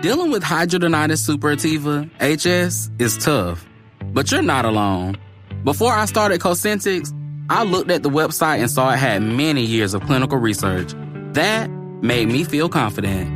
Dealing with hidradenitis suppurativa, HS, is tough. But you're not alone. Before I started Cosentix, I looked at the website and saw it had many years of clinical research. That made me feel confident.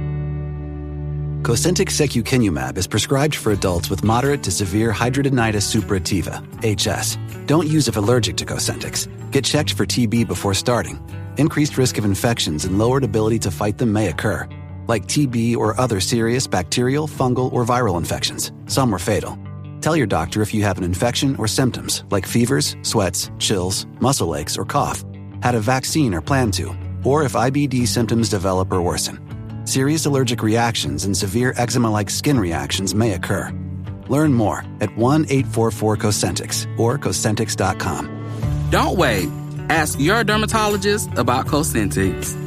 Cosentix secukinumab is prescribed for adults with moderate to severe hidradenitis suppurativa, HS. Don't use if allergic to Cosentix. Get checked for TB before starting. Increased risk of infections and lowered ability to fight them may occur, like TB or other serious bacterial, fungal, or viral infections. Some were fatal. Tell your doctor if you have an infection or symptoms like fevers, sweats, chills, muscle aches, or cough, had a vaccine or plan to, or if IBD symptoms develop or worsen. Serious allergic reactions and severe eczema-like skin reactions may occur. Learn more at 1-844-COSENTIX or Cosentix.com. Don't wait. Ask your dermatologist about Cosentix.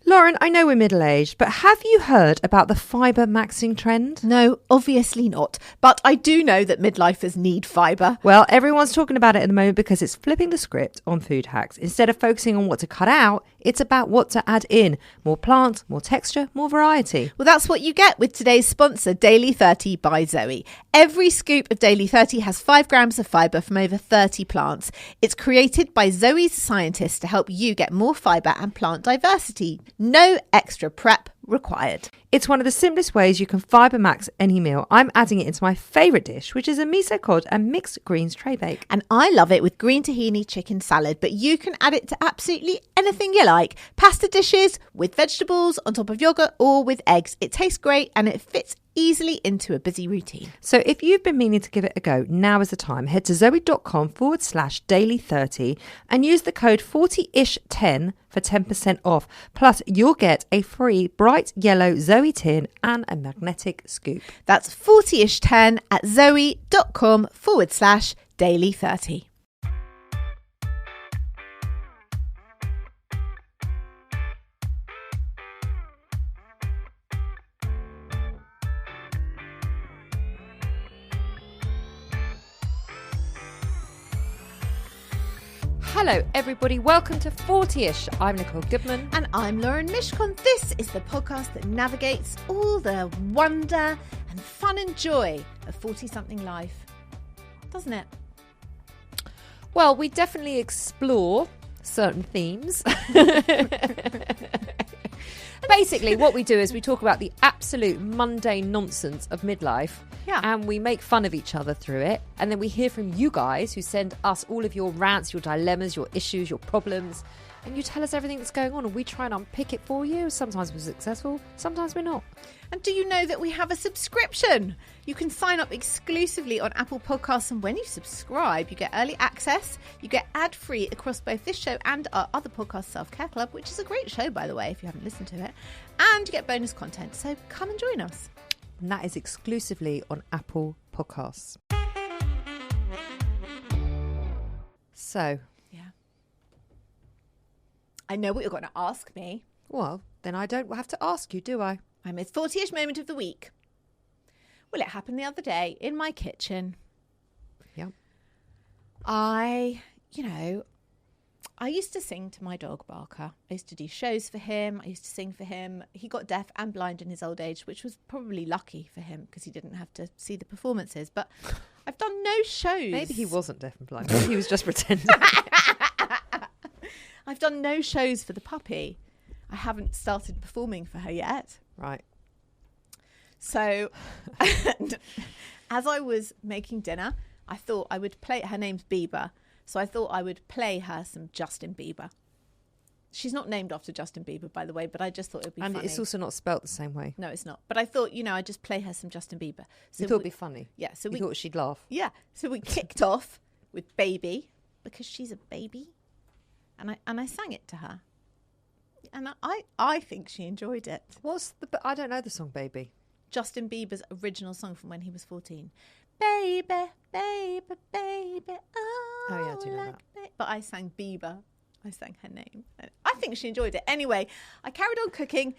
Lauren, I know we're middle-aged, but have you heard about the fibre maxing trend? No, obviously not. But I do know that midlifers need fibre. Well, everyone's talking about it at the moment because it's flipping the script on food hacks. Instead of focusing on what to cut out, it's about what to add in. More plants, more texture, more variety. Well, that's what you get with today's sponsor, Daily 30 by Zoe. Every scoop of Daily 30 has 5 grams of fibre from over 30 plants. It's created by Zoe's scientists to help you get more fibre and plant diversity. No extra prep required. It's one of the simplest ways you can fibre max any meal. I'm adding it into my favourite dish, which is a miso cod and mixed greens tray bake. And I love it with green tahini chicken salad, but you can add it to absolutely anything you like. Pasta dishes, with vegetables, on top of yogurt, or with eggs. It tastes great and it fits easily into a busy routine. So if you've been meaning to give it a go, now is the time. Head to zoe.com/daily30 and use the code 40ish10 for 10% off. Plus, you'll get a free bright yellow Zoe tin and a magnetic scoop. That's 40ish10 at zoe.com/daily30. Hello everybody, welcome to 40ish. I'm Nicole Goodman. And I'm Lauren Mishcon. This is the podcast that navigates all the wonder and fun and joy of 40-something life. Doesn't it? Well, we definitely explore certain themes. Basically, what we do is we talk about the absolute mundane nonsense of midlife. Yeah. And we make fun of each other through it. And then we hear from you guys who send us all of your rants, your dilemmas, your issues, your problems. And you tell us everything that's going on and we try and unpick it for you. Sometimes we're successful, sometimes we're not. And do you know that we have a subscription? You can sign up exclusively on Apple Podcasts, and when you subscribe, you get early access, you get ad-free across both this show and our other podcast, Self-Care Club, which is a great show, by the way, if you haven't listened to it, and you get bonus content. So come and join us. And that is exclusively on Apple Podcasts. So, yeah. I know what you're going to ask me. Well, then I don't have to ask you, do I? My most 40ish moment of the week. Well, it happened the other day in my kitchen. Yep. I used to sing to my dog, Barker. I used to do shows for him. I used to sing for him. He got deaf and blind in his old age, which was probably lucky for him because he didn't have to see the performances. But I've done no shows. Maybe he wasn't deaf and blind. Maybe he was just pretending. I've done no shows for the puppy. I haven't started performing for her yet. Right. So as I was making dinner, I thought I would play, her name's Bieber, so I thought I would play her some Justin Bieber. She's not named after Justin Bieber, by the way, but I just thought it would be funny. And it's also not spelt the same way. No, it's not. But I thought, I'd just play her some Justin Bieber. So you thought it'd be funny? Yeah. So you thought she'd laugh? Yeah. So we kicked off with Baby, because she's a baby, and I sang it to her. And I think she enjoyed it. I don't know the song Baby. Justin Bieber's original song from when he was 14. Baby, baby, baby. Oh yeah, I do know that. But I sang Bieber. I sang her name. I think she enjoyed it. Anyway, I carried on cooking.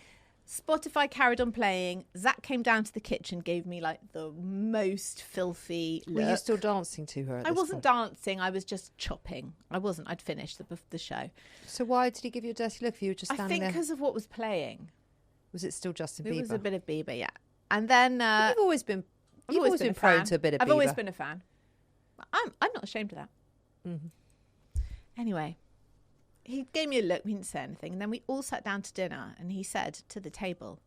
Spotify carried on playing. Zach came down to the kitchen, gave me like the most filthy look. Were you still dancing to her at I this wasn't point? dancing. I was just chopping. I wasn't. I'd finished the show. So why did he give you a dirty look if you were just standing there? I think because of what was playing. Was it still Justin Bieber? It was a bit of Bieber, yeah. And then You've always been prone to a bit of Bieber. I've always been a fan. I'm not ashamed of that. Mm-hmm. Anyway, he gave me a look. We didn't say anything. And then we all sat down to dinner. And he said to the table,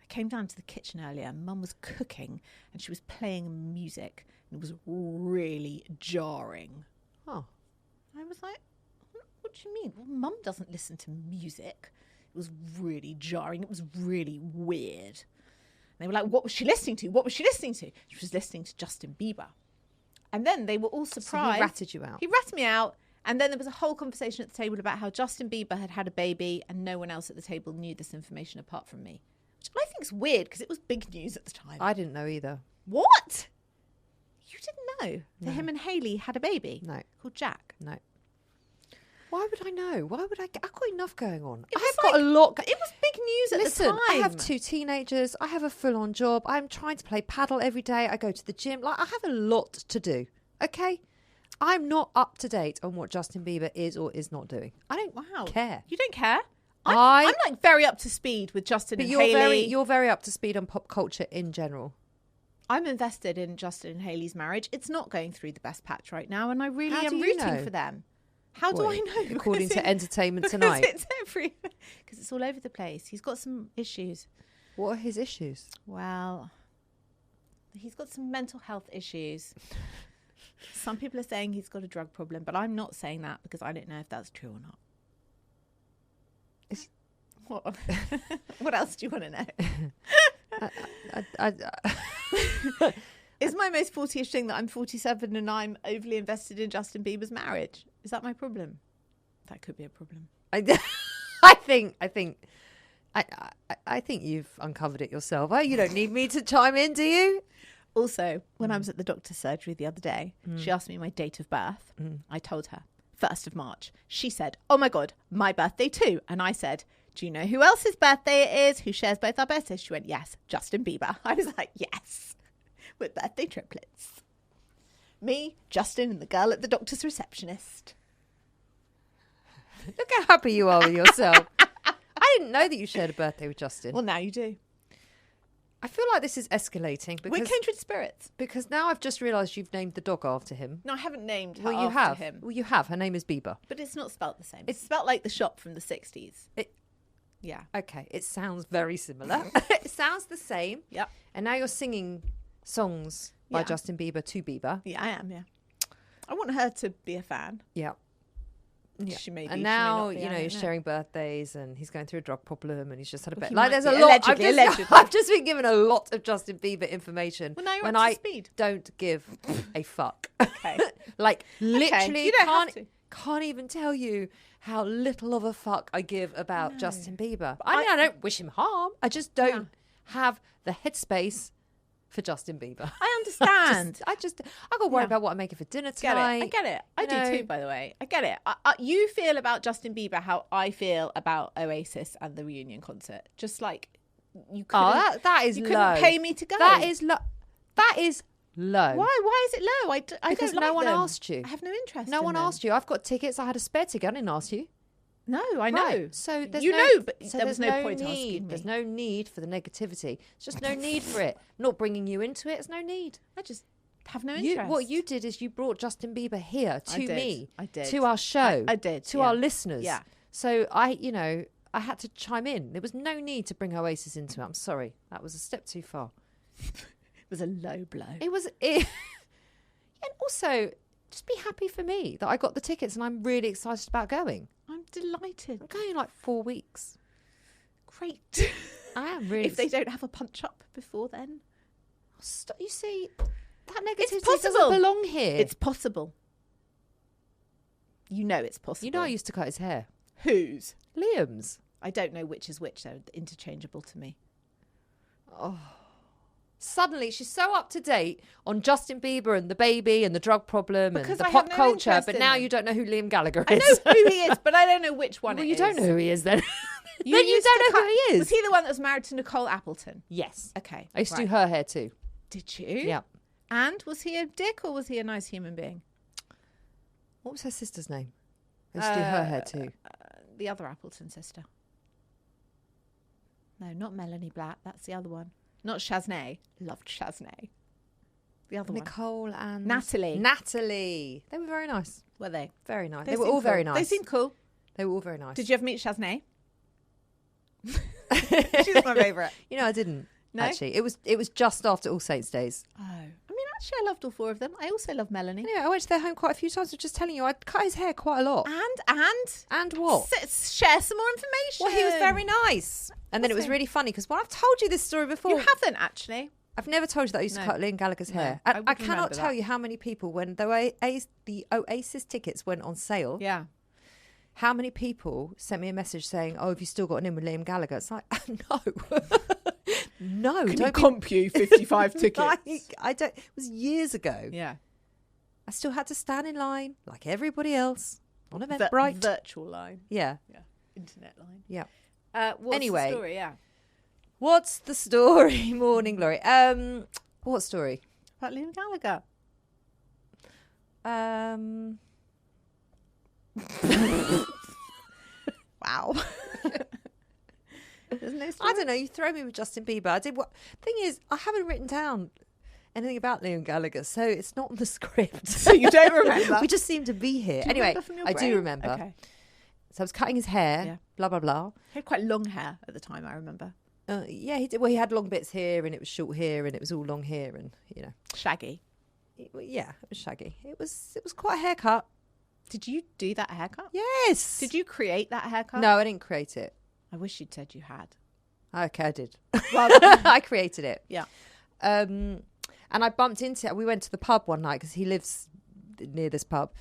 I came down to the kitchen earlier. Mum was cooking and she was playing music. And it was really jarring. Oh. I was like, what do you mean? Well, Mum doesn't listen to music. It was really jarring. It was really weird. And they were like, what was she listening to? What was she listening to? She was listening to Justin Bieber. And then they were all surprised. So he ratted you out. He ratted me out. And then there was a whole conversation at the table about how Justin Bieber had had a baby and no one else at the table knew this information apart from me. Which I think is weird because it was big news at the time. I didn't know either. What? You didn't know that No. him and Hayley had a baby? No. Called Jack? No. Why would I know? Why would I? I've got enough going on. It I was have got a lot. It was big news at Listen, the time. I have 2 teenagers. I have a full-on job. I'm trying to play paddle every day. I go to the gym. Like, I have a lot to do. Okay? I'm not up to date on what Justin Bieber is or is not doing. I don't care. You don't care? I'm like very up to speed with Justin But and you're Hayley. you're very up to speed on pop culture in general. I'm invested in Justin and Hayley's marriage. It's not going through the best patch right now, and I really How am do you rooting know? for them. How do I know? According Because to Entertainment because Tonight. it's because it's all over the place. He's got some issues. What are his issues? Well, he's got some mental health issues. Some people are saying he's got a drug problem, but I'm not saying that because I don't know if that's true or not. What? What else do you want to know? Is my most 40-ish thing that I'm 47 and I'm overly invested in Justin Bieber's marriage? Is that my problem? That could be a problem. I think you've uncovered it yourself. Oh, you don't need me to chime in, do you? Also, when I was at the doctor's surgery the other day, she asked me my date of birth. I told her 1st of March. She said, oh my God, my birthday too. And I said, do you know who else's birthday it is? Who shares both our birthdays? She went, yes, Justin Bieber. I was like, yes, we're birthday triplets. Me, Justin, and the girl at the doctor's receptionist. Look how happy you are with yourself. I didn't know that you shared a birthday with Justin. Well, now you do. I feel like this is escalating because We're kindred spirits. Because now I've just realised you've named the dog after him. No, I haven't named her Well, you after have. him. Well, you have. Her name is Bieber. But it's not spelt the same. It's spelt like the shop from the 60s. Yeah. Okay, it sounds very similar. It sounds the same. Yep. And now you're singing songs by Yeah. Justin Bieber to Bieber. Yeah, I am, yeah. I want her to be a fan. Yeah. Yeah. She may be, and she may now, not be, you I know, don't you're know. sharing birthdays and he's going through a drug problem and he's just had a Well, bit. he Like, might there's a be. lot. Allegedly. I've just been given a lot of Justin Bieber information. Well, now you're when up to I speed. don't give a fuck. Okay. Like, literally You don't have to. can't even tell you how little of a fuck I give about Justin Bieber. I mean, I don't wish him harm. I just don't have the headspace for Justin Bieber. I understand. I got worried about what I'm making for dinner tonight. I get it. I You do know. too, by the way. I get it. You feel about Justin Bieber how I feel about Oasis and the reunion concert. Just like you couldn't, that is you low. couldn't pay me to go. That is low. That is low. Why? Why is it low? I Because don't like no one them. asked you. I have no interest. No in one them. asked you. I've got tickets. I had a spare ticket. I didn't ask you. No, I know. Right. So there's you no, know, but so there was there's no point need. asking me. There's no need for the negativity. There's just no need for it. Not bringing you into it. There's no need. I just have no interest. What you did is you brought Justin Bieber here to I did. me. I did. To our show. I did, To yeah. our listeners. Yeah. So I had to chime in. There was no need to bring Oasis into it. I'm sorry. That was a step too far. It was a low blow. It was. And also, just be happy for me that I got the tickets and I'm really excited about going. I'm delighted. I'm going in like 4 weeks. Great. I am really. If they don't have a punch up before then, You see, that negativity possible. doesn't belong here. it's possible. You know it's possible. You know, I used to cut his hair. Whose? Liam's. I don't know which is which. They're interchangeable to me. Suddenly, she's so up to date on Justin Bieber and the baby and the drug problem Because and the I pop have no culture, interest but in now them. you don't know who Liam Gallagher I is. know who he is, but I don't know which one Well, it you is. don't know who he is then. Then you used don't to know who he is. Was he the one that was married to Nicole Appleton? Yes. Okay. I used to do right. her hair too. Did you? Yeah. And was he a dick or was he a nice human being? What was her sister's name? I used to do her hair too. The other Appleton sister. No, not Melanie Blatt. That's the other one. Not Shaznay. Loved Shaznay. The other Nicole and Natalie. Natalie. They were very nice. one. Were they? Very nice. They They were seemed all very cool. nice. They seemed cool. They were all very nice. Did you ever meet Shaznay? She's my favourite. You know, I didn't. No? Actually, it was just after All Saints Days. Oh. I mean, actually, I loved all four of them. I also love Melanie. Anyway, I went to their home quite a few times. I was just telling you, I cut his hair quite a lot. And what? Share some more information. Well, he was very nice. And then it was really funny because I've told you this story before. You haven't, actually. I've never told you that I used to cut Liam Gallagher's hair. I And would I cannot remember tell that. you how many people, when the Oasis tickets went on sale, Yeah. how many people sent me a message saying, "Oh, have you still got an in with Liam Gallagher?" It's like, no. No. Can don't you comp you 55 tickets? Like, I don't. It was years ago. Yeah. I still had to stand in line like everybody else on Eventbrite. Virtual line. Yeah. Yeah. Internet line. Yeah. What's Anyway. the story? Yeah. What's the story? Morning Glory. What story? About Liam Gallagher. Wow. There's no story. I don't know. You throw me with Justin Bieber. I did what? Thing is, I haven't written down anything about Liam Gallagher, so it's not in the script. So you don't remember? We just seem to be here. Do you Anyway, remember from your I brain? do remember. Okay. So I was cutting his hair. Yeah. Blah blah blah. He had quite long hair at the time, I remember. Yeah, he did. Well, he had long bits here, and it was short here, and it was all long here, and Shaggy. yeah, it was shaggy. It was quite a haircut. Did you do that haircut? Yes. Did you create that haircut? No, I didn't create it. I wish you'd said you had. Okay, I did. Well, I created it. yeah. And I bumped into it. We went to the pub one night because he lives near this pub.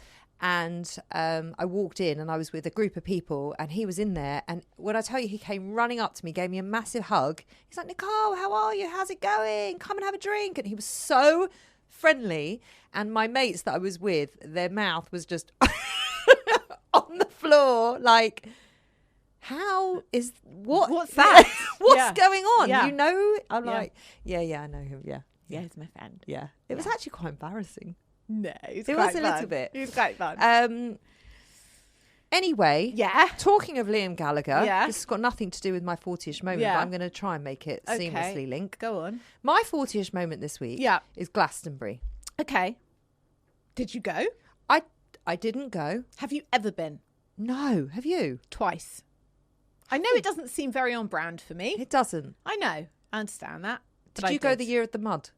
And I walked in and I was with a group of people and he was in there. And when I tell you, he came running up to me, gave me a massive hug. He's like, "Nicole, how are you? How's it going? Come and have a drink." And he was so friendly. And my mates that I was with, their mouth was just on the floor. Like, what's that? What's Yeah. going on? Yeah. You know? I'm Yeah. like, yeah, I know him. Yeah. Yeah, he's my friend. Yeah. It was actually quite embarrassing. No, It was a little bit. It was quite fun. Anyway, Yeah. talking of Liam Gallagher, Yeah. this has got nothing to do with my 40ish moment, Yeah. but I'm going to try and make it Okay. seamlessly link. Go on. My 40ish moment this week Yeah. is Glastonbury. Okay. Did you go? I didn't go. Have you ever been? No. Have you? Twice. I know it doesn't seem very on brand for me. It doesn't. I know. I understand that. but Did I you go the year of the mud?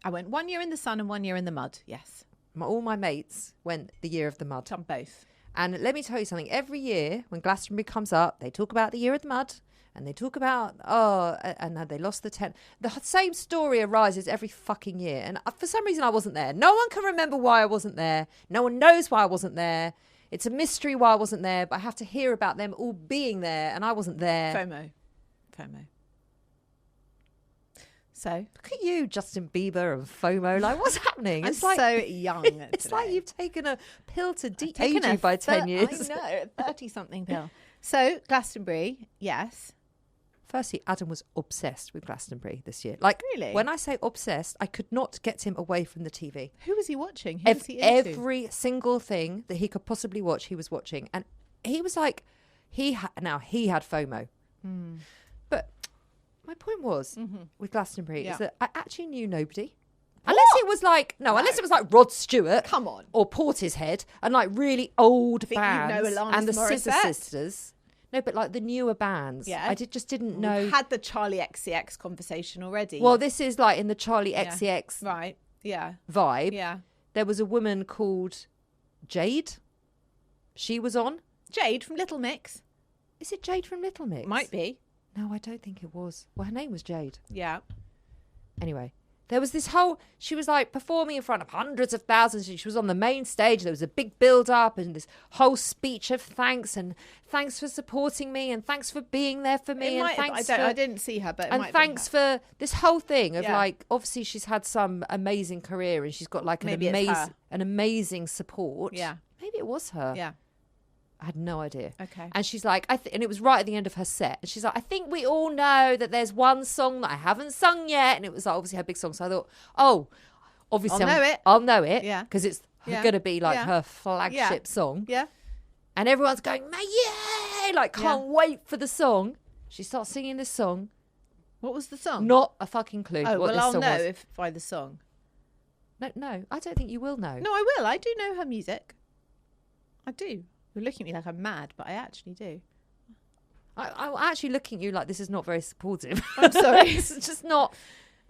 I went 1 year in the sun and 1 year in the mud. Yes. All my mates went the year of the mud. Done both. And let me tell you something. Every year when Glastonbury comes up, they talk about the year of the mud. And they talk about, and they lost the 10. The same story arises every fucking year. And for some reason, I wasn't there. No one can remember why I wasn't there. No one knows why I wasn't there. It's a mystery why I wasn't there. But I have to hear about them all being there. And I wasn't there. FOMO. So Look at you, Justin Bieber and FOMO. Like, what's happening? I'm It's like, so young. it's today. like you've taken a pill to I've de-age taken you a by 10 years. I know, 30-something pill. So Glastonbury, yes. Firstly, Adam was obsessed with Glastonbury this year. Like, Really? when I say obsessed, I could not get him away from the TV. Who was he watching? Who was he into? Every single thing that he could possibly watch, he was watching. And he was like, he had FOMO. But my point was, with Glastonbury, Yeah. is that I actually knew nobody. Unless it was like, unless it was like Rod Stewart. Come on. Or Portishead and like really old Think you bands. know Alanis and the Scissor Morissette? Sisters. No, but like the newer bands. Yeah. I just didn't know. We've had the Charlie XCX conversation already. Well, this is like in the Charlie Yeah. XCX Right. Yeah. vibe. Yeah. There was a woman called Jade. She was on. Jade from Little Mix. Is it Jade from Little Mix? Might be. No, I don't think it was. Well, her name was Jade. Yeah. Anyway, there was this whole, she was like performing in front of hundreds of thousands. She was on the main stage. There was a big build up and this whole speech of thanks and thanks for supporting me and thanks for being there for me. It And might have, thanks I didn't see her, but it and might have been thanks her. for this whole thing of Yeah. like, obviously she's had some amazing career and she's got like Maybe it's her. an amazing support. Yeah. Maybe it was her. Yeah. I had no idea. Okay. And she's like, and it was right at the end of her set. And she's like, I think we all know that there's one song that I haven't sung yet. And it was like, obviously her big song. So I thought, oh, obviously I'll know it. Yeah. Because it's Yeah. going to be like Yeah. her flagship Yeah. song. Yeah. And everyone's going, yay! Like, can't wait for the song. She starts singing this song. What was the song? Not a fucking clue. Oh, what well, this I'll song know was. if by the song. No, I don't think you will know. No, I will. I do know her music. I do. You're looking at me like I'm mad, but I actually do. I'm actually looking at you like this is not very supportive. I'm sorry. It's just not.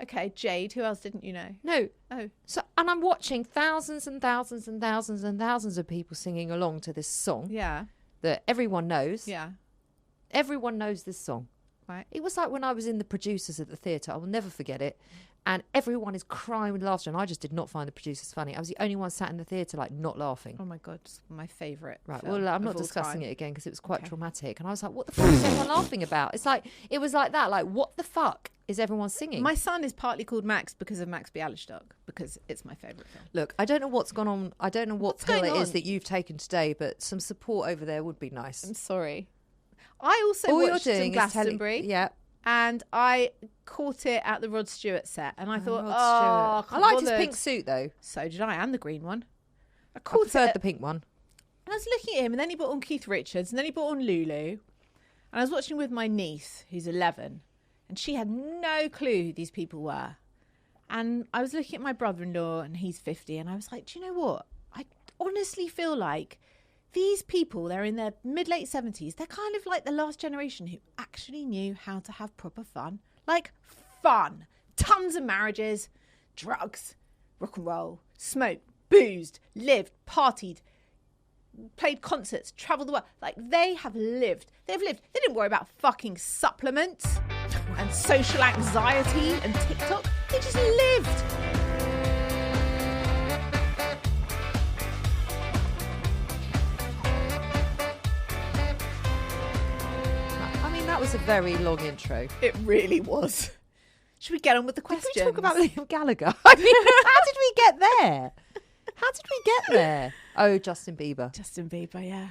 Okay, Jade. Who else didn't you know? No. Oh. So, and I'm watching thousands and thousands and thousands and thousands of people singing along to this song Yeah. that everyone knows. Yeah. Everyone knows this song. Right. It was like when I was in the producers at the theatre. I will never forget it. And everyone is crying with laughter. And I just did not find the producers funny. I was the only one sat in the theatre, like, not laughing. Oh my God, it's my favourite. Right. film Well, I'm of not all discussing time. it again because it was quite Okay. traumatic. And I was like, what the fuck is everyone laughing about? It's like, it was like that. Like, what the fuck is everyone singing? My son is partly called Max because of Max Bialystock, because it's my favourite film. Look, I don't know what's gone on. I don't know what What's pill going it is on? that you've taken today, but some support over there would be nice. I'm sorry. I also All you're watched some doing is telling. Glastonbury, Yeah. and I caught it at the Rod Stewart set, and I thought, Rod I Stewart. I liked his bothered. pink suit though. So did I, and the green one. I I caught preferred it, the pink one. and I was looking at him, and then he brought on Keith Richards, and then he brought on Lulu, and I was watching with my niece, who's 11, and she had no clue who these people were. And I was looking at my brother-in-law, and he's 50, and I was like, do you know what? I honestly feel like these people, they're in their mid-late 70s. They're kind of like the last generation who actually knew how to have proper fun. Like, fun. Tons of marriages, drugs, rock and roll, smoked, boozed, lived, partied, played concerts, travelled the world. Like, they have lived. They've lived. They didn't worry about fucking supplements and social anxiety and TikTok. They just lived. I mean, that was a very long intro. It really was. Should we get on with the questions? Did we talk about Liam Gallagher? I mean, how did we get there? How did we get there? Oh, Justin Bieber. Justin Bieber, yeah.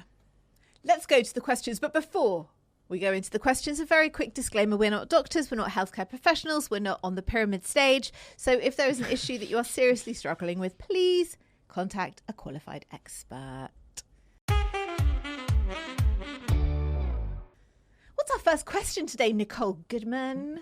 Let's go to the questions. But before we go into the questions, a very quick disclaimer. We're not doctors. We're not healthcare professionals. We're not on the pyramid stage. So if there is an issue that you are seriously struggling with, please contact a qualified expert. What's our first question today, Nicole Goodman?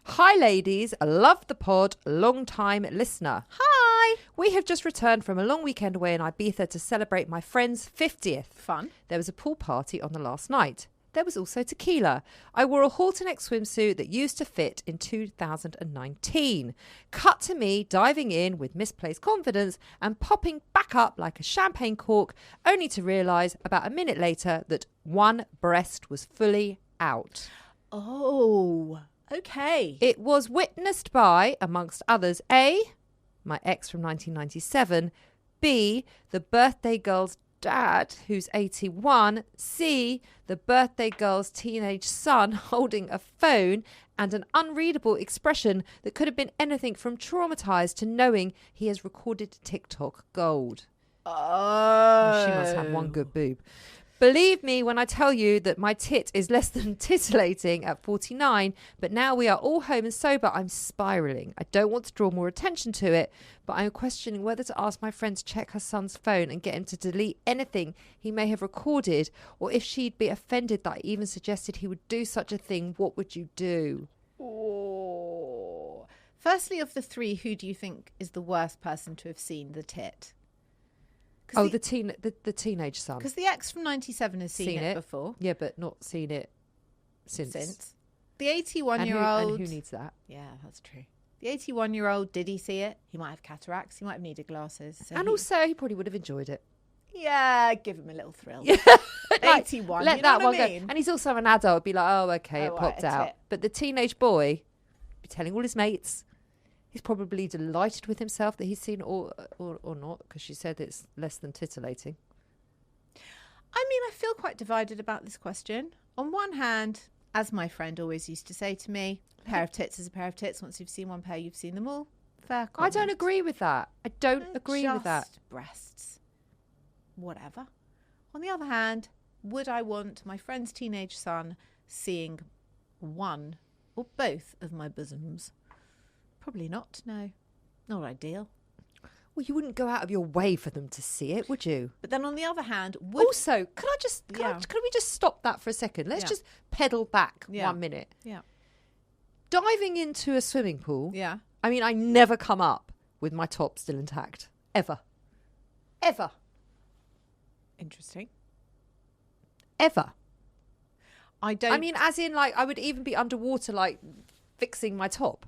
Hi, ladies. Love the pod. Long time listener. Hi. We have just returned from a long weekend away in Ibiza to celebrate my friend's 50th. Fun. There was a pool party on the last night. There was also tequila. I wore a Halter-neck swimsuit that used to fit in 2019. Cut to me diving in with misplaced confidence and popping back up like a champagne cork, only to realise about a minute later that one breast was fully out. Oh, okay. It was witnessed by, amongst others, A, my ex from 1997, B, the birthday girl's dad, who's 81, C, the birthday girl's teenage son holding a phone, and an unreadable expression that could have been anything from traumatised to knowing he has recorded TikTok gold. Oh. She must have one good boob. Believe me when I tell you that my tit is less than titillating at 49, but now we are all home and sober, I'm spiralling. I don't want to draw more attention to it, but I'm questioning whether to ask my friend to check her son's phone and get him to delete anything he may have recorded, or if she'd be offended that I even suggested he would do such a thing. What would you do? Oh. Firstly, of the three, who do you think is the worst person to have seen the tit? Oh, the teenage son. Because the ex from 97 has seen it before. Yeah, but not seen it since. The 81-year-old... And who needs that? Yeah, that's true. The 81-year-old, did he see it? He might have cataracts. He might have needed glasses. So And also, he probably would have enjoyed it. Yeah, give him a little thrill. Yeah. 81, let you know that what one I mean? go. And he's also an adult. Be like, oh, okay, Oh, it popped right, a out. tit. But the teenage boy, be telling all his mates. He's probably delighted with himself that he's seen or not, because she said it's less than titillating. I mean, I feel quite divided about this question. On one hand, as my friend always used to say to me, a pair of tits is a pair of tits. Once you've seen one pair, you've seen them all. Fair comment. I don't agree with that. I don't agree with that. Just breasts. Whatever. On the other hand, would I want my friend's teenage son seeing one or both of my bosoms? Probably not, no. Not ideal. Well, you wouldn't go out of your way for them to see it, would you? But then on the other hand, would... Also, can we just stop that for a second? Let's just pedal back 1 minute. Yeah. diving into a swimming pool. Yeah. I mean, I never come up with my top still intact. Ever. Ever. Interesting. Ever. I mean, as in, like, I would even be underwater, like, fixing my top.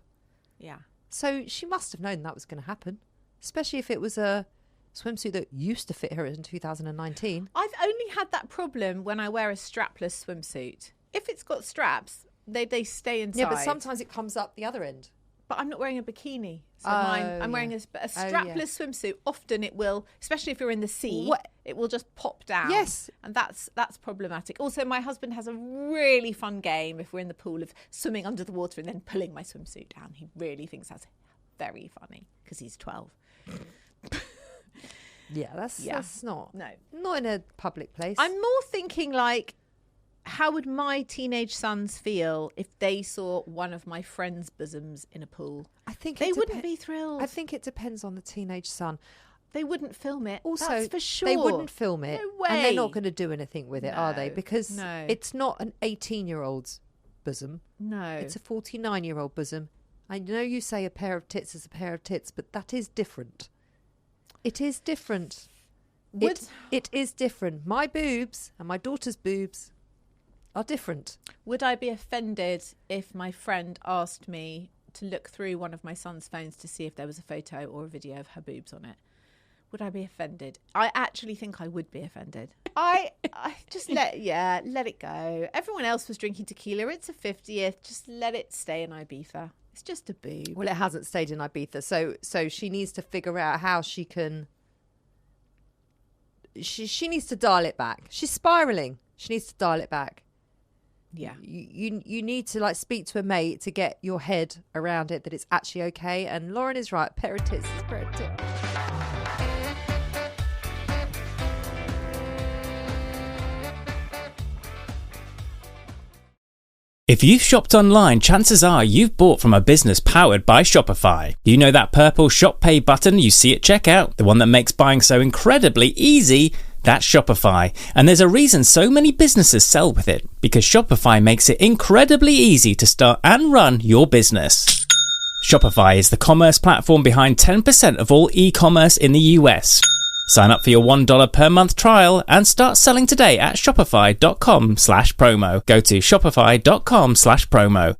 Yeah. So she must have known that was going to happen, especially if it was a swimsuit that used to fit her in 2019. I've only had that problem when I wear a strapless swimsuit. If it's got straps, they stay inside. Yeah, but sometimes it comes up the other end. But I'm not wearing a bikini. So I'm wearing a strapless swimsuit. Often it will, especially if you're in the sea, it will just pop down. Yes. And that's problematic. Also, my husband has a really fun game if we're in the pool of swimming under the water and then pulling my swimsuit down. He really thinks that's very funny because he's 12. Yeah, that's not in a public place. I'm more thinking like, how would my teenage sons feel if they saw one of my friends' bosoms in a pool? I think they wouldn't be thrilled. I think it depends on the teenage son. They wouldn't film it. Also, that's for sure. They wouldn't film it. No way. And they're not going to do anything with it, are they? Because no. It's not an 18-year-old's bosom. No. It's a 49-year-old bosom. I know you say a pair of tits is a pair of tits, but that is different. It is different. It is different. My boobs and my daughter's boobs are different. Would I be offended if my friend asked me to look through one of my son's phones to see if there was a photo or a video of her boobs on it? Would I be offended? I actually think I would be offended. I just let it go. Everyone else was drinking tequila. It's a 50th. Just let it stay in Ibiza. It's just a boob. Well, it hasn't stayed in Ibiza, so she needs to figure out how she can. She needs to dial it back. She's spiraling. She needs to dial it back. Yeah. You need to like speak to a mate to get your head around it that it's actually okay. And Lauren is right. Pair of tits is a pair of tits. If you've shopped online, chances are you've bought from a business powered by Shopify. You know that purple Shop Pay button you see at checkout? The one that makes buying so incredibly easy? That's Shopify. And there's a reason so many businesses sell with it. Because Shopify makes it incredibly easy to start and run your business. Shopify is the commerce platform behind 10% of all e-commerce in the US. Sign up for your $1 per month trial and start selling today at shopify.com/promo. Go to shopify.com/promo.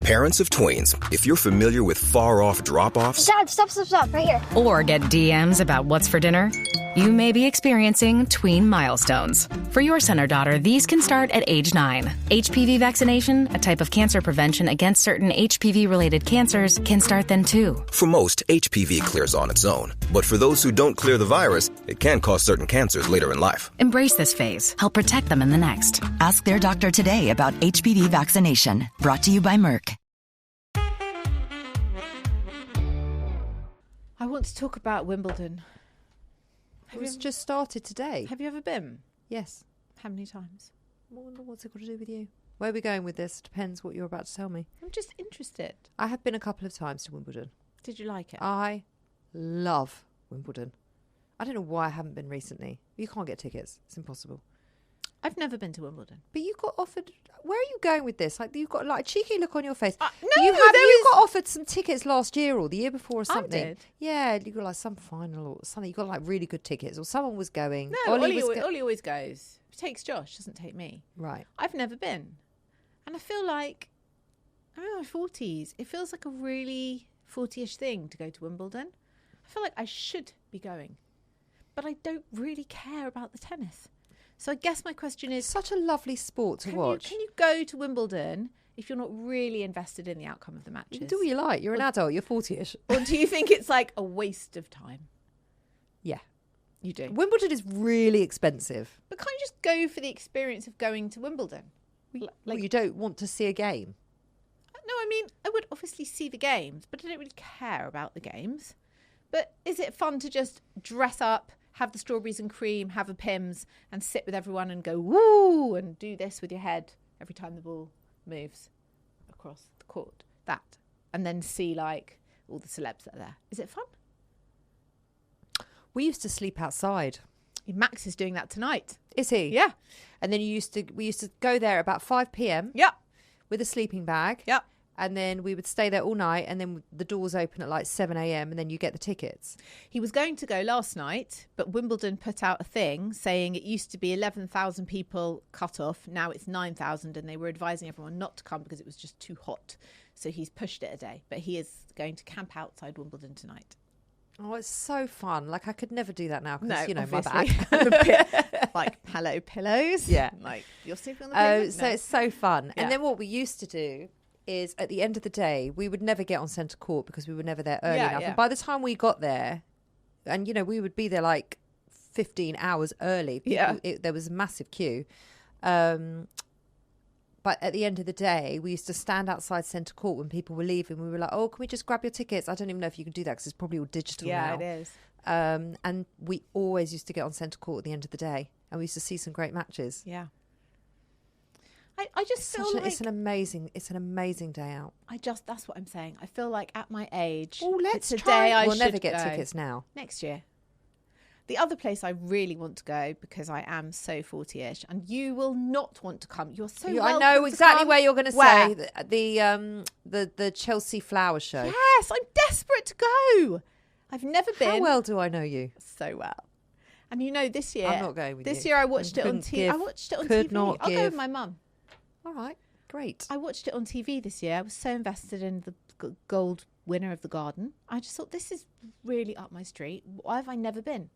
Parents of tweens, if you're familiar with far-off drop-offs... Dad, stop, right here. Or get DMs about what's for dinner, you may be experiencing tween milestones. For your son or daughter, these can start at age 9. HPV vaccination, a type of cancer prevention against certain HPV-related cancers, can start then too. For most, HPV clears on its own. But for those who don't clear the virus, it can cause certain cancers later in life. Embrace this phase. Help protect them in the next. Ask their doctor today about HPV vaccination. Brought to you by Merck. I want to talk about Wimbledon. It was just started today. Have you ever been? Yes. How many times? What's it got to do with you? Where are we going with this? Depends what you're about to tell me. I'm just interested. I have been a couple of times to Wimbledon. Did you like it? I love Wimbledon. I don't know why I haven't been recently. You can't get tickets. It's impossible. I've never been to Wimbledon. But you got offered... Where are you going with this? Like, you've got like a cheeky look on your face. No, you got offered some tickets last year or the year before or something. I did. Yeah, you got like some final or something. You got like really good tickets or someone was going. No, Ollie always goes. He takes Josh, doesn't take me. Right. I've never been. And I feel like, I'm in my 40s. It feels like a really 40-ish thing to go to Wimbledon. I feel like I should be going. But I don't really care about the tennis. So I guess my question is... Such a lovely sport to watch. Can you go to Wimbledon if you're not really invested in the outcome of the matches? You can do what you like. You're an adult. You're 40-ish. Or do you think it's like a waste of time? Yeah. You do. Wimbledon is really expensive. But can't you just go for the experience of going to Wimbledon? Well, you don't want to see a game. No, I mean, I would obviously see the games, but I don't really care about the games. But is it fun to just dress up, have the strawberries and cream, have a Pims, and sit with everyone and go, woo, and do this with your head every time the ball moves across the court? That. And then see, like, all the celebs that are there. Is it fun? We used to sleep outside. Max is doing that tonight. Is he? Yeah. And then we used to go there about 5 p.m. Yeah. with a sleeping bag. Yep. And then we would stay there all night, and then the doors open at like 7 a.m. and then you get the tickets. He was going to go last night, but Wimbledon put out a thing saying it used to be 11,000 people cut off. Now it's 9,000, and they were advising everyone not to come because it was just too hot. So he's pushed it a day, but he is going to camp outside Wimbledon tonight. Oh, it's so fun. Like, I could never do that now because, No, you know, obviously. my back. Like hello pillows. Yeah. Like you're sleeping on the pavement. So it's so fun. Yeah. And then what we used to do is at the end of the day, we would never get on centre court because we were never there early enough. Yeah. And by the time we got there, and, you know, we would be there like 15 hours early. There was a massive queue. But at the end of the day, we used to stand outside centre court when people were leaving. We were like, oh, can we just grab your tickets? I don't even know if you can do that because it's probably all digital now. Yeah, it is. And we always used to get on centre court at the end of the day. And we used to see some great matches. Yeah. I just feel like it's an amazing day out. that's what I'm saying. I feel like at my age, Oh, let's it's a try. day I We'll should never get go. tickets now. Next year. The other place I really want to go, because I am so 40-ish, and you will not want to come. You're so I welcome know to exactly come. where you're going to Where? say the Chelsea Flower Show. Yes, I'm desperate to go. I've never been. How well do I know you? So well. And you know, this year, I'm not going with you. This year I watched it on Couldn't TV. give, I watched it on could TV. not I'll go give. with my mum. All right, great. I watched it on TV this year. I was so invested in the gold winner of the Garden. I just thought, this is really up my street. Why have I never been?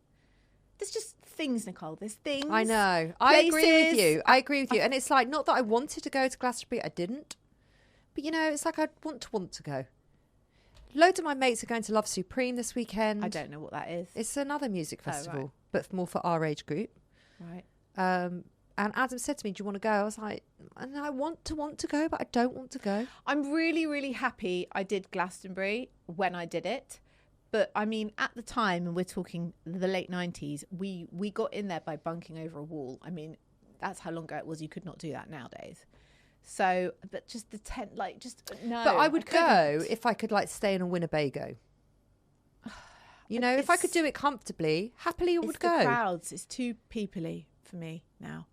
There's just things, Nicole. There's things. I know. I agree with places. you. I agree with you. And it's like, not that I wanted to go to Glastonbury. I didn't. But, you know, it's like I want to go. Loads of my mates are going to Love Supreme this weekend. I don't know what that is. It's another music Oh, festival, right. but more for our age group. Right. And Adam said to me, do you want to go? I was like, and I want to go, but I don't want to go. I'm really, really happy I did Glastonbury when I did it. But I mean, at the time, and we're talking the late 90s, we got in there by bunking over a wall. I mean, that's how long ago it was. You could not do that nowadays. So, but just the tent, like, just no. But I would go couldn't. if I could, like, stay in a Winnebago. You know, if I could do it comfortably, happily I would It's go. the crowds. It's too people-y for me now.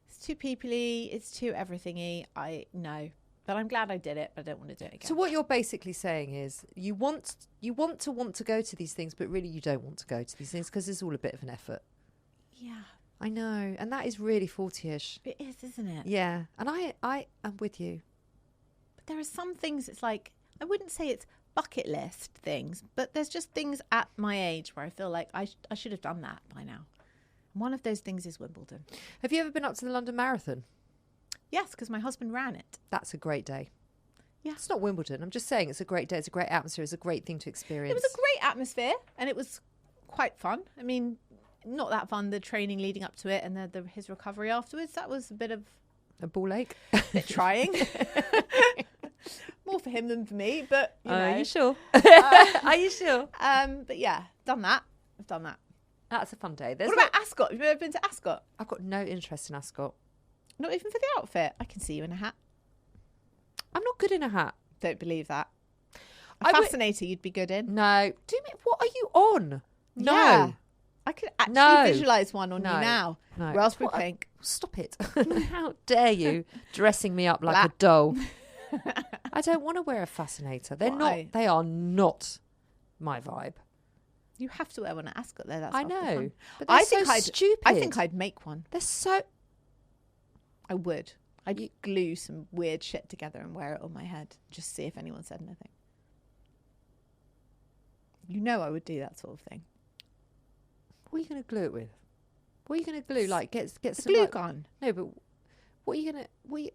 It's too people-y. It's too everything-y. I know. But I'm glad I did it, but I don't want to do it again. So what you're basically saying is you want to go to these things, but really you don't want to go to these things because it's all a bit of an effort. Yeah. I know. And that is really 40-ish. It is, isn't it? Yeah. And I am with you. But there are some things, it's like, I wouldn't say it's bucket list things, but there's just things at my age where I feel like I should have done that by now. And one of those things is Wimbledon. Have you ever been up to the London Marathon? Yes, because my husband ran it. That's a great day. Yeah. It's not Wimbledon. I'm just saying it's a great day. It's a great atmosphere. It's a great thing to experience. It was a great atmosphere and it was quite fun. I mean, not that fun, the training leading up to it and his recovery afterwards. That was a bit of a ball ache. bit trying. More for him than for me, but you know. Are you sure? Are you sure? But yeah, done that. I've done that. That's a fun day. What about Ascot? Have you ever been to Ascot? I've got no interest in Ascot. Not even for the outfit. I can see you in a hat. I'm not good in a hat. Don't believe that. A fascinator you'd be good in. No. What are you on? No. Yeah. I could actually visualise one on you now. No. Raspberry pink. Stop it. How dare you dressing me up like a doll. I don't want to wear a fascinator. They are not my vibe. You have to wear one at Ascot though. That's I half the know. fun. But they're so stupid. I think I'd make one. They're so... I would. I'd glue some weird shit together and wear it on my head. Just see if anyone said anything. You know I would do that sort of thing. What are you going to glue it with? What are you going to glue? Like, get some... glue gun. No, but what are you going to...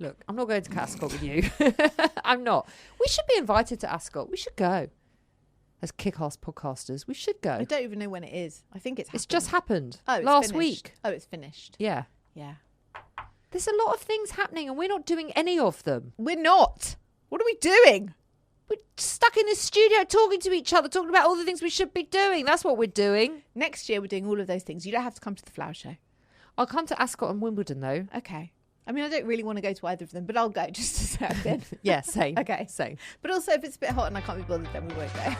Look, I'm not going to Ascot with you. I'm not. We should be invited to Ascot. We should go. As kick-ass podcasters, we should go. I don't even know when it is. I think it's just happened. Oh, it's last finished. week. Oh, it's finished. Yeah. Yeah. There's a lot of things happening and we're not doing any of them. We're not. What are we doing? We're stuck in the studio talking to each other, talking about all the things we should be doing. That's what we're doing. Next year we're doing all of those things. You don't have to come to the flower show. I'll come to Ascot and Wimbledon though. Okay. I mean, I don't really want to go to either of them, but I'll go just to say I've been. Yeah, same. Okay. Same. But also, if it's a bit hot and I can't be bothered, then we won't go.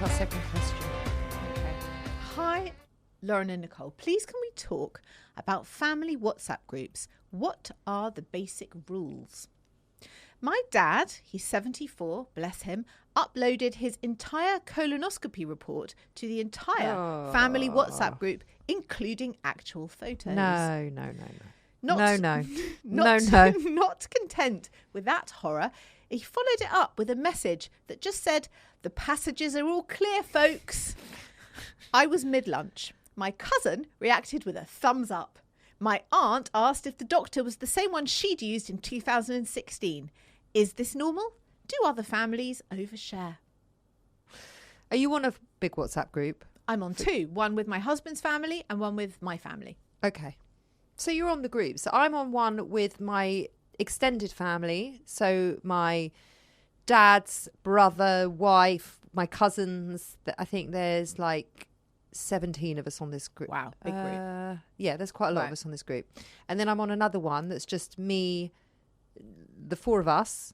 to our second question. Okay. Hi, Lauren and Nicole. Please can we talk about family WhatsApp groups? What are the basic rules? My dad, he's 74, bless him, uploaded his entire colonoscopy report to the entire family WhatsApp group, including actual photos. No. Not content with that horror, he followed it up with a message that just said, "The passages are all clear, folks." I was mid-lunch. My cousin reacted with a thumbs up. My aunt asked if the doctor was the same one she'd used in 2016. Is this normal? Do other families overshare? Are you on a big WhatsApp group? I'm on two. One with my husband's family and one with my family. Okay. So you're on the group. So I'm on one with my extended family. So my dad's brother, wife, my cousins. I think there's like 17 of us on this group. Wow, big group. Yeah, there's quite a lot of us on this group. And then I'm on another one that's just me, the four of us,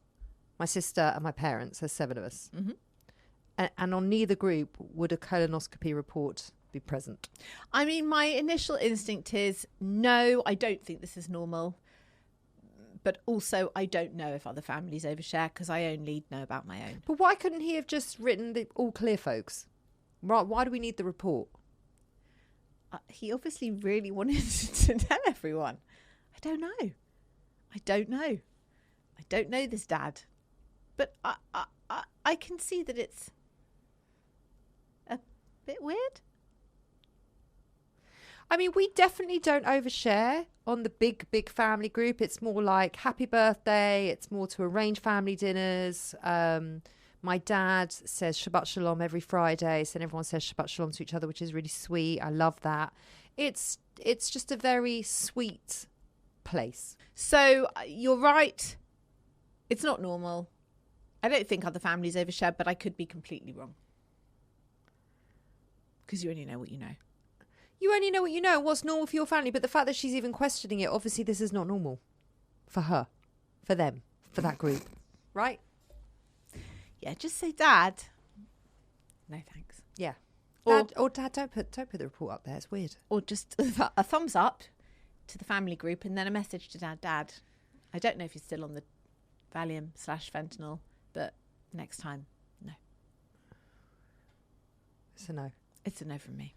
my sister and my parents. There's 7 of us. Mm-hmm. And on neither group would a colonoscopy report be present. I mean, my initial instinct is, no, I don't think this is normal. But also, I don't know if other families overshare because I only know about my own. But why couldn't he have just written the all clear, folks? Right? Why do we need the report? He obviously really wanted to tell everyone. I don't know. I don't know this dad. But I can see that it's a bit weird. I mean, we definitely don't overshare on the big family group. It's more like happy birthday. It's more to arrange family dinners. My dad says Shabbat Shalom every Friday. So everyone says Shabbat Shalom to each other, which is really sweet. I love that. It's just a very sweet place. So you're right. It's not normal. I don't think other families overshare, but I could be completely wrong. Because you only know what you know. You only know what you know, what's normal for your family. But the fact that she's even questioning it, obviously this is not normal for her, for them, for that group. Right? Yeah, just say dad. No thanks. Yeah. Or Dad, don't put the report up there. It's weird. Or just a thumbs up to the family group and then a message to dad. I don't know if you're still on the Valium/fentanyl, but next time, no. It's a no. It's a no from me.